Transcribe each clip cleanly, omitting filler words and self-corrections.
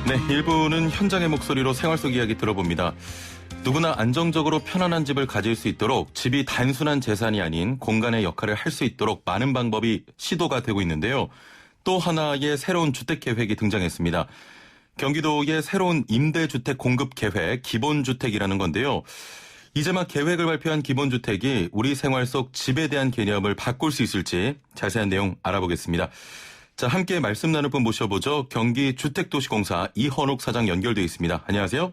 네, 1부는 현장의 목소리로 생활 속 이야기 들어봅니다. 누구나 안정적으로 편안한 집을 가질 수 있도록 집이 단순한 재산이 아닌 공간의 역할을 할 수 있도록 많은 방법이 시도가 되고 있는데요. 또 하나의 새로운 주택 계획이 등장했습니다. 경기도의 새로운 임대주택 공급 계획 기본주택이라는 건데요. 이제 막 계획을 발표한 기본주택이 우리 생활 속 집에 대한 개념을 바꿀 수 있을지 자세한 내용 알아보겠습니다. 자, 함께 말씀 나눌 분 모셔보죠. 경기주택도시공사 이헌욱 사장 연결돼 있습니다. 안녕하세요.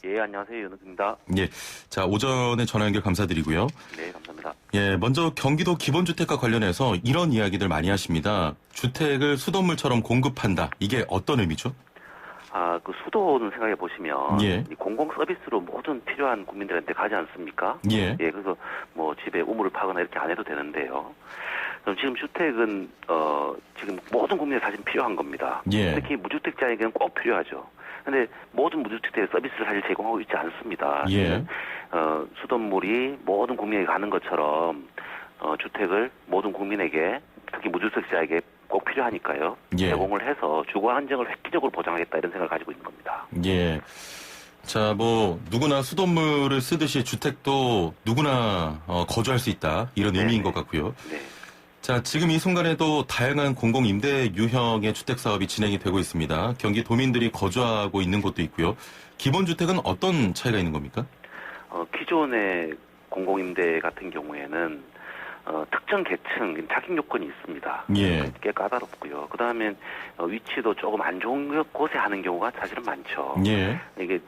예, 안녕하세요. 이헌욱입니다. 예, 자, 오전에 전화 연결 감사드리고요. 네, 감사합니다. 예, 먼저 경기도 기본주택과 관련해서 이런 이야기들 많이 하십니다. 주택을 수돗물처럼 공급한다. 이게 어떤 의미죠? 그 수도는 생각해 보시면 예. 이 공공 서비스로 모든 필요한 국민들한테 가지 않습니까? 예. 그래서 뭐 집에 우물을 파거나 이렇게 안 해도 되는데요. 그럼 지금 주택은 지금 모든 국민에 사실 필요한 겁니다. 예. 특히 무주택자에게는 꼭 필요하죠. 근데 모든 무주택자의 서비스를 사실 제공하고 있지 않습니다. 예. 수돗물이 모든 국민에게 가는 것처럼 주택을 모든 국민에게 특히 무주택자에게 꼭 필요하니까요. 예. 제공을 해서 주거 안정을 획기적으로 보장하겠다 이런 생각을 가지고 있는 겁니다. 예. 자, 뭐 누구나 수돗물을 쓰듯이 주택도 누구나 거주할 수 있다. 이런 의미인 것 같고요. 네. 자, 지금 이 순간에도 다양한 공공임대 유형의 주택 사업이 진행이 되고 있습니다. 경기 도민들이 거주하고 있는 곳도 있고요. 기본주택은 어떤 차이가 있는 겁니까? 기존의 공공임대 같은 경우에는 특정 계층 자격 요건이 있습니다. 예. 꽤 까다롭고요. 그 다음에 위치도 조금 안 좋은 곳에 하는 경우가 사실은 많죠. 예. 이게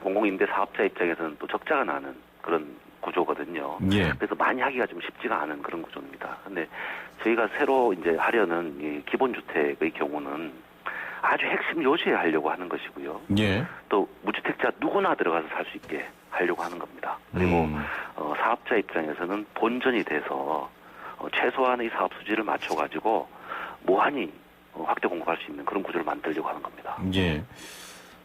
공공임대 사업자 입장에서는 또 적자가 나는 그런 구조거든요. 예. 그래서 많이 하기가 좀 쉽지가 않은 그런 구조입니다. 근데 저희가 새로 이제 하려는 이 기본주택의 경우는 아주 핵심 요지에 하려고 하는 것이고요. 예. 또 무주택자 누구나 들어가서 살 수 있게 하려고 하는 겁니다. 그리고 사업자 입장에서는 본전이 돼서 최소한의 사업 수지를 맞춰가지고 무한히 확대 공급할 수 있는 그런 구조를 만들려고 하는 겁니다. 예.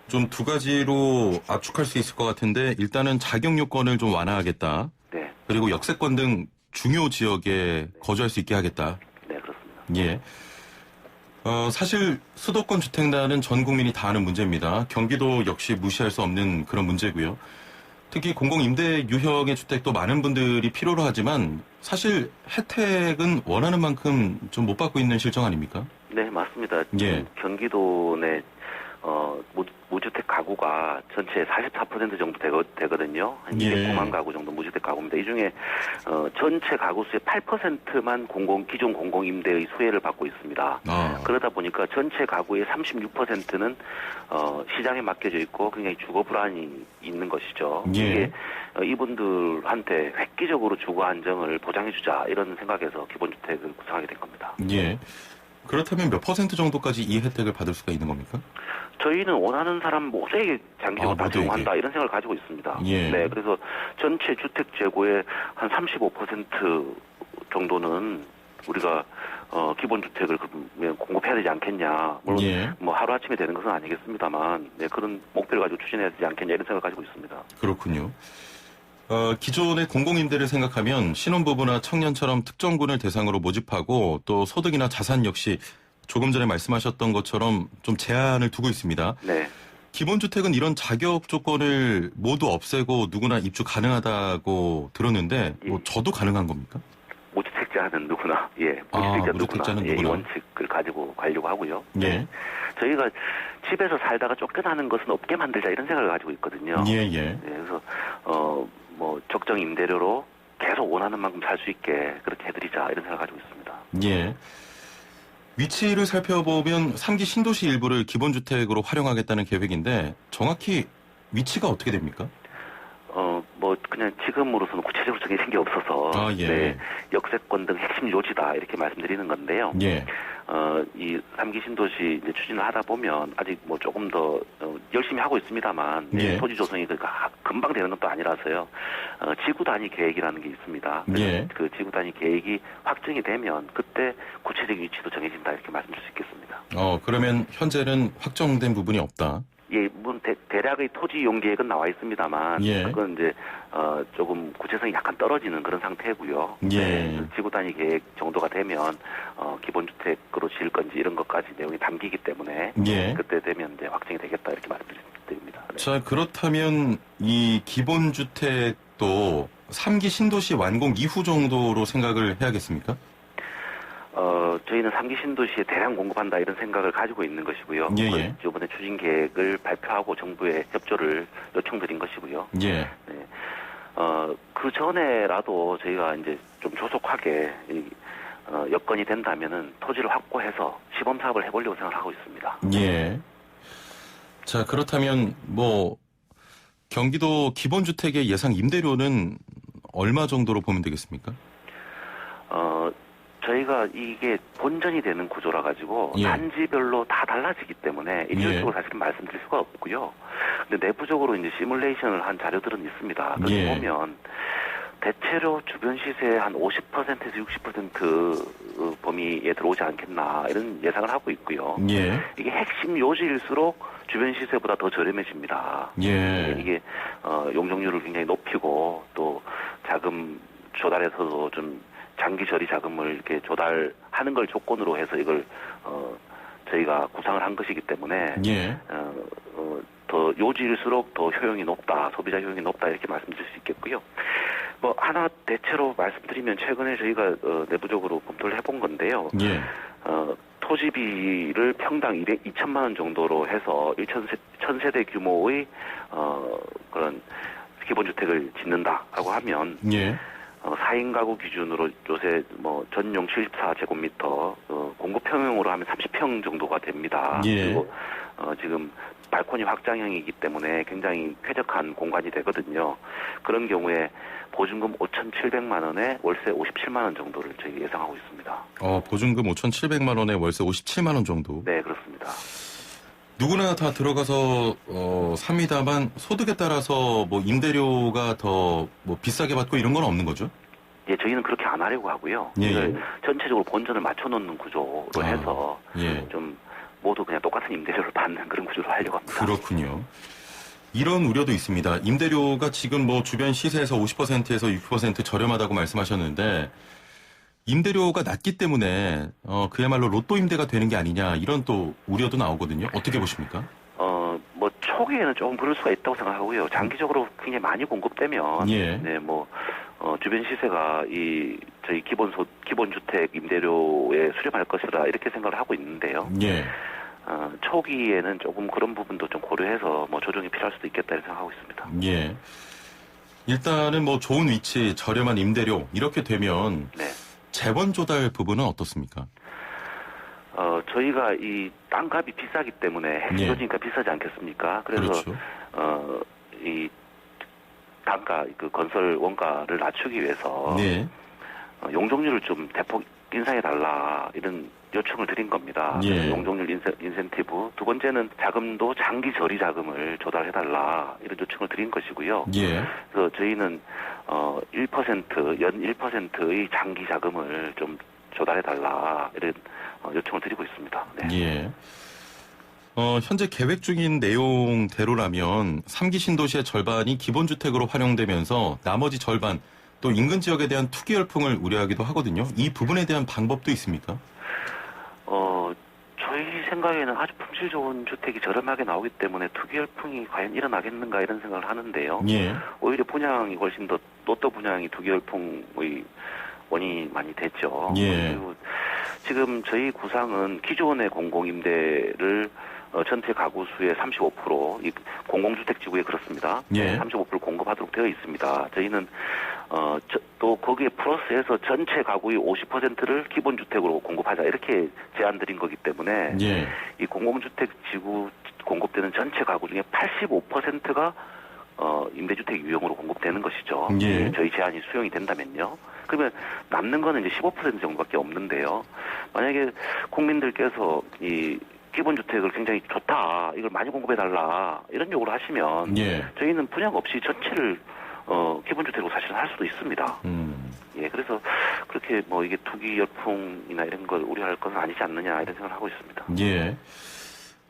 좀 두 가지로 압축할 수 있을 것 같은데 일단은 자격 요건을 좀 완화하겠다. 네. 그리고 역세권 등 중요 지역에 거주할 수 있게 하겠다. 네, 그렇습니다. 예. 사실 수도권 주택난은 전 국민이 다 아는 문제입니다. 경기도 역시 무시할 수 없는 그런 문제고요. 특히 공공임대 유형의 주택도 많은 분들이 필요로 하지만 사실 혜택은 원하는 만큼 좀 못 받고 있는 실정 아닙니까? 네, 맞습니다. 예. 경기도 내 무주택 가구가 전체 44% 정도 되거든요. 한 예. 209만 가구 정도 무주택 가구입니다. 이 중에 전체 가구 수의 8%만 기존 공공임대의 수혜를 받고 있습니다. 그러다 보니까 전체 가구의 36%는 시장에 맡겨져 있고 굉장히 주거 불안이 있는 것이죠. 예. 이게 이분들한테 획기적으로 주거 안정을 보장해주자 이런 생각에서 기본주택을 구성하게 된 겁니다. 예. 그렇다면 몇 % 정도까지 이 혜택을 받을 수가 있는 겁니까? 저희는 원하는 사람 모두에게 장기적으로 다 모두에게. 제공한다 이런 생각을 가지고 있습니다. 예. 네, 그래서 전체 주택 재고의 한 35% 정도는 우리가 기본 주택을 공급해야 되지 않겠냐. 물론 예. 뭐 하루 아침에 되는 것은 아니겠습니다만, 네, 그런 목표를 가지고 추진해야 되지 않겠냐 이런 생각을 가지고 있습니다. 그렇군요. 기존의 공공임대를 생각하면 신혼부부나 청년처럼 특정군을 대상으로 모집하고 또 소득이나 자산 역시 조금 전에 말씀하셨던 것처럼 좀 제한을 두고 있습니다. 네. 기본주택은 이런 자격 조건을 모두 없애고 누구나 입주 가능하다고 들었는데 뭐 저도 가능한 겁니까? 무주택자는 누구나, 무주택자는 이 누구나. 원칙을 가지고 가려고 하고요. 예. 저희가 집에서 살다가 쫓겨나는 것은 없게 만들자 이런 생각을 가지고 있거든요. 예. 네, 그래서 적정 임대료로 계속 원하는 만큼 살 수 있게 그렇게 해드리자 이런 생각을 가지고 있습니다. 예. 위치를 살펴보면 3기 신도시 일부를 기본주택으로 활용하겠다는 계획인데 정확히 위치가 어떻게 됩니까? 그냥 지금으로서는 구체적으로 정해진 게 없어서 예. 네, 역세권 등 핵심 요지다 이렇게 말씀드리는 건데요. 예. 이 3기 신도시 이제 추진을 하다 보면 아직 뭐 조금 더 열심히 하고 있습니다만 예. 토지 조성이 금방 되는 것도 아니라서요. 지구 단위 계획이라는 게 있습니다. 예. 그 지구 단위 계획이 확정이 되면 그때 구체적인 위치도 정해진다 이렇게 말씀드릴 수 있겠습니다. 그러면 현재는 확정된 부분이 없다. 예, 물론 대략의 토지 이용 계획은 나와 있습니다만, 예. 그건 이제 조금 구체성이 약간 떨어지는 그런 상태고요. 예. 네, 지구 단위 계획 정도가 되면 기본주택으로 지을 건지 이런 것까지 내용이 담기기 때문에 예. 그때 되면 이제 확정이 되겠다. 자, 그렇다면 이 기본주택도 3기 신도시 완공 이후 정도로 생각을 해야겠습니까? 저희는 3기 신도시에 대량 공급한다 이런 생각을 가지고 있는 것이고요. 예. 이번에 추진 계획을 발표하고 정부에 협조를 요청드린 것이고요. 예. 네. 그 전에라도 저희가 이제 좀 조속하게 여건이 된다면은 토지를 확보해서 시범 사업을 해보려고 생각하고 있습니다. 예. 자, 그렇다면 뭐 경기도 기본주택의 예상 임대료는 얼마 정도로 보면 되겠습니까? 저희가 이게 본전이 되는 구조라 가지고 예. 단지별로 다 달라지기 때문에 일률적으로 사실은 말씀드릴 수가 없고요. 근데 내부적으로 이제 시뮬레이션을 한 자료들은 있습니다. 그렇게 보면 대체로 주변 시세 한 50%에서 60% 범위에 들어오지 않겠나 이런 예상을 하고 있고요. 예. 이게 핵심 요지일수록 주변 시세보다 더 저렴해집니다. 예. 이게 용적률을 굉장히 높이고 또 자금 조달에서도 좀 장기 처리 자금을 이렇게 조달하는 걸 조건으로 해서 이걸 저희가 구상을 한 것이기 때문에 예. 더 요지일수록 더 효용이 높다, 소비자 효용이 높다 이렇게 말씀드릴 수 있겠고요. 뭐 하나 대체로 말씀드리면 최근에 저희가 내부적으로 검토를 해본 건데요. 예. 토지비를 평당 2천만 원 정도로 해서 1,000세대 규모의 그런 기본주택을 짓는다라고 하면 예. 4인 가구 기준으로 요새 뭐 전용 74제곱미터 공급평형으로 하면 30평 정도가 됩니다. 예. 그리고 지금 발코니 확장형이기 때문에 굉장히 쾌적한 공간이 되거든요. 그런 경우에 보증금 5,700만 원에 월세 57만 원 정도를 저희 예상하고 있습니다. 보증금 5,700만 원에 월세 57만 원 정도. 네, 그렇습니다. 누구나 다 들어가서 삽니다만 소득에 따라서 뭐 임대료가 더 뭐 비싸게 받고 이런 건 없는 거죠? 예, 저희는 그렇게 안 하려고 하고요. 예. 전체적으로 본전을 맞춰놓는 구조로 해서 예. 좀 모두 그냥 똑같은 임대료를 받는 그런 구조로 하려고 합니다. 그렇군요. 이런 우려도 있습니다. 임대료가 지금 뭐 주변 시세에서 50%에서 60% 저렴하다고 말씀하셨는데 임대료가 낮기 때문에 그야말로 로또 임대가 되는 게 아니냐 이런 또 우려도 나오거든요. 어떻게 보십니까? 뭐 초기에는 조금 그럴 수가 있다고 생각하고요. 장기적으로 굉장히 많이 공급되면 예. 네, 뭐 주변 시세가 저희 기본주택 임대료에 수렴할 것이라 이렇게 생각을 하고 있는데요. 예. 초기에는 조금 그런 부분도 좀 고려해서 뭐 조정이 필요할 수도 있겠다 이렇게 생각하고 있습니다. 예. 일단은 뭐 좋은 위치, 저렴한 임대료 이렇게 되면 네. 재원 조달 부분은 어떻습니까? 저희가 이 땅값이 비싸기 때문에 핵심적이니까 비싸지 않겠습니까? 그래서 그렇죠. 이 단가, 그 건설 원가를 낮추기 위해서 네. 용적률을 좀 대폭 인상해달라 이런 요청을 드린 겁니다. 예. 용적률 인센티브. 두 번째는 자금도 장기 저리 자금을 조달해달라 이런 요청을 드린 것이고요. 예. 그래서 저희는 1% 연 1%의 장기 자금을 좀 조달해달라 이런 요청을 드리고 있습니다. 네. 예. 현재 계획 중인 내용대로라면 3기 신도시의 절반이 기본주택으로 활용되면서 나머지 절반 또 인근 지역에 대한 투기 열풍을 우려하기도 하거든요. 이 부분에 대한 방법도 있습니까? 저희 생각에는 아주 품질 좋은 주택이 저렴하게 나오기 때문에 투기 열풍이 과연 일어나겠는가 이런 생각을 하는데요. 예. 오히려 분양이 훨씬 더 로또 분양이 투기 열풍의 원인이 많이 됐죠. 예. 그리고 지금 저희 구상은 기존의 공공임대를 전체 가구 수의 35%, 이 공공주택 지구에 그렇습니다. 예. 35% 공급하도록 되어 있습니다. 저희는 또 거기에 플러스해서 전체 가구의 50%를 기본주택으로 공급하자 이렇게 제안 드린 거기 때문에 예. 이 공공주택 지구 공급되는 전체 가구 중에 85%가 임대주택 유형으로 공급되는 것이죠. 예. 저희 제안이 수용이 된다면요. 그러면 남는 거는 이제 15% 정도밖에 없는데요. 만약에 국민들께서 이 기본주택을 굉장히 좋다, 이걸 많이 공급해달라 이런 요구를 하시면 예. 저희는 분양 없이 전체를 기본주택으로 사실은 할 수도 있습니다. 예, 그래서 그렇게 뭐 이게 투기 열풍이나 이런 걸 우려할 것은 아니지 않느냐 이런 생각을 하고 있습니다. 예.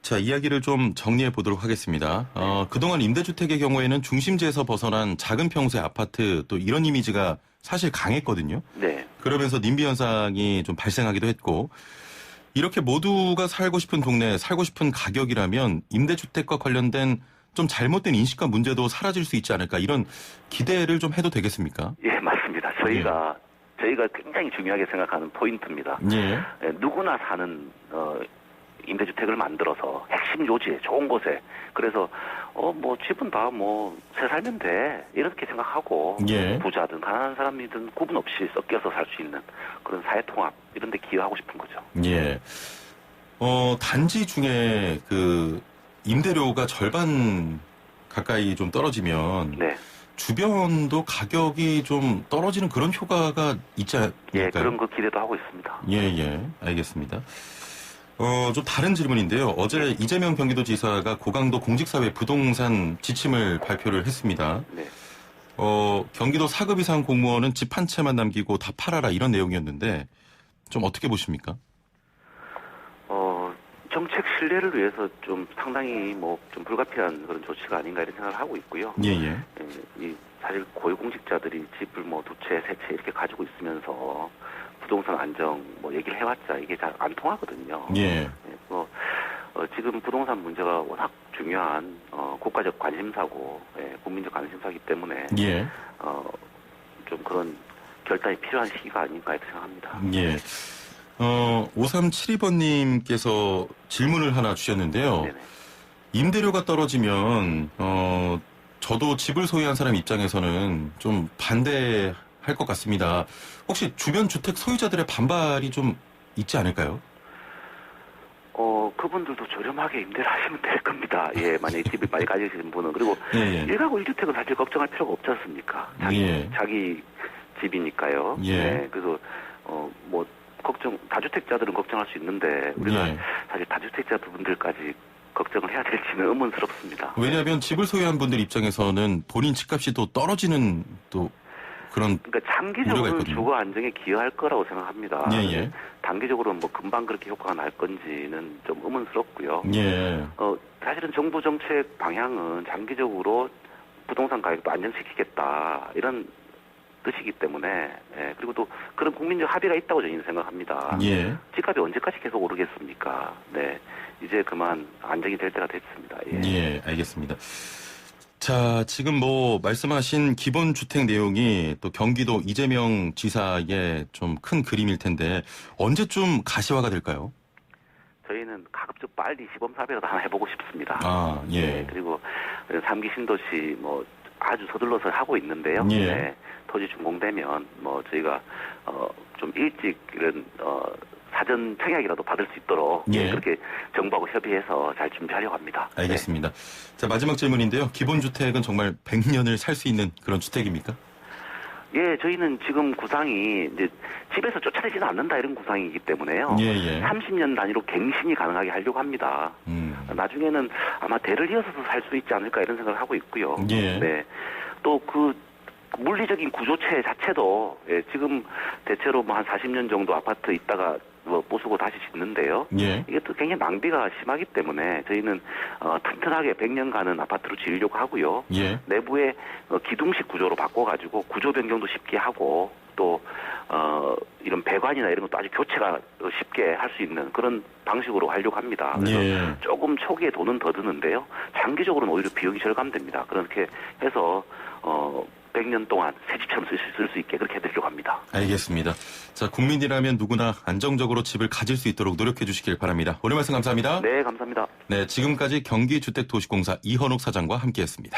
자, 이야기를 좀 정리해 보도록 하겠습니다. 그동안 임대주택의 경우에는 중심지에서 벗어난 작은 평수의 아파트 또 이런 이미지가 사실 강했거든요. 네. 그러면서 님비 현상이 좀 발생하기도 했고 이렇게 모두가 살고 싶은 동네, 살고 싶은 가격이라면 임대주택과 관련된 좀 잘못된 인식과 문제도 사라질 수 있지 않을까 이런 기대를 좀 해도 되겠습니까? 예, 맞습니다. 저희가 굉장히 중요하게 생각하는 포인트입니다. 예. 누구나 사는 임대주택을 만들어서 핵심 요지에 좋은 곳에 그래서 뭐 집은 다 뭐 새 살면 돼 이렇게 생각하고 예. 부자든 가난한 사람이든 구분 없이 섞여서 살 수 있는 그런 사회통합 이런 데 기여하고 싶은 거죠. 예. 단지 중에 그 임대료가 절반 가까이 좀 떨어지면 네. 주변도 가격이 좀 떨어지는 그런 효과가 있지 않을까요? 예, 그런 거 기대도 하고 있습니다. 예, 알겠습니다. 좀 다른 질문인데요. 어제 이재명 경기도지사가 고강도 공직사회 부동산 지침을 발표를 했습니다. 네. 경기도 4급 이상 공무원은 집 한 채만 남기고 다 팔아라 이런 내용이었는데 좀 어떻게 보십니까? 정책 신뢰를 위해서 좀 상당히 뭐 좀 불가피한 그런 조치가 아닌가 이런 생각을 하고 있고요. 예. 사실 고위공직자들이 집을 뭐 2채, 3채 이렇게 가지고 있으면서 부동산 안정 뭐 얘기를 해왔자 이게 잘 안 통하거든요. 예. 지금 부동산 문제가 워낙 중요한 국가적 관심사고 국민적 관심사이기 때문에 예. 좀 그런 결단이 필요한 시기가 아닌가 이렇게 생각합니다. 예. 5372번님께서 질문을 하나 주셨는데요. 네네. 임대료가 떨어지면 저도 집을 소유한 사람 입장에서는 좀 반대할 것 같습니다. 혹시 주변 주택 소유자들의 반발이 좀 있지 않을까요? 그분들도 저렴하게 임대를 하시면 될 겁니다. 예, 만약에 집을 많이 가지신 분은. 그리고 예. 1가구 1주택은 사실 걱정할 필요가 없지 않습니까? 자기 집이니까요. 예. 네, 그래서 뭐 다주택자들은 걱정할 수 있는데 우리가 사실 다주택자분들까지 걱정을 해야 될지는 의문스럽습니다. 왜냐하면 집을 소유한 분들 입장에서는 본인 집값이 또 떨어지는 또 그런 그러니까 장기적으로 주거 안정에 기여할 거라고 생각합니다. 예. 단기적으로는 뭐 금방 그렇게 효과가 날 건지는 좀 의문스럽고요. 예. 사실은 정부 정책 방향은 장기적으로 부동산 가격도 안정시키겠다 이런 뜻이기 때문에 그리고 또 그런 국민적 합의가 있다고 저희는 생각합니다. 예. 집값이 언제까지 계속 오르겠습니까? 네, 이제 그만 안정이 될 때가 됐습니다. 예, 알겠습니다. 자, 지금 뭐 말씀하신 기본주택 내용이 또 경기도 이재명 지사의 좀 큰 그림일 텐데 언제쯤 가시화가 될까요? 저희는 가급적 빨리 시범사업이라도 하나 해보고 싶습니다. 아, 예. 네, 그리고 3기 신도시 뭐 아주 서둘러서 하고 있는데요. 예. 네, 토지 준공되면 뭐 저희가 좀 일찍 이런 사전 청약이라도 받을 수 있도록 그렇게 정부하고 협의해서 잘 준비하려고 합니다. 알겠습니다. 자, 마지막 질문인데요. 기본주택은 정말 100년을 살 수 있는 그런 주택입니까? 예, 저희는 지금 구상이 이제 집에서 쫓아내지는 않는다 이런 구상이기 때문에요. 30년 단위로 갱신이 가능하게 하려고 합니다. 나중에는 아마 대를 이어서도 살 수 있지 않을까 이런 생각을 하고 있고요. 네. 또 그 물리적인 구조체 자체도 지금 대체로 뭐 한 40년 정도 아파트 있다가 뭐 부수고 다시 짓는데요. 이게 또 굉장히 낭비가 심하기 때문에 저희는 튼튼하게 100년간은 아파트로 지으려고 하고요. 내부에 기둥식 구조로 바꿔가지고 구조 변경도 쉽게 하고 또 이런 배관이나 이런 것도 아주 교체가 쉽게 할 수 있는 그런 방식으로 하려고 합니다. 그래서 조금 초기에 돈은 더 드는데요. 장기적으로는 오히려 비용이 절감됩니다. 그렇게 해서 100년 동안 새 집처럼 쓸 수 있게 그렇게 해드리려고 합니다. 알겠습니다. 자, 국민이라면 누구나 안정적으로 집을 가질 수 있도록 노력해 주시길 바랍니다. 오늘 말씀 감사합니다. 네, 감사합니다. 네, 지금까지 경기주택도시공사 이현욱 사장과 함께했습니다.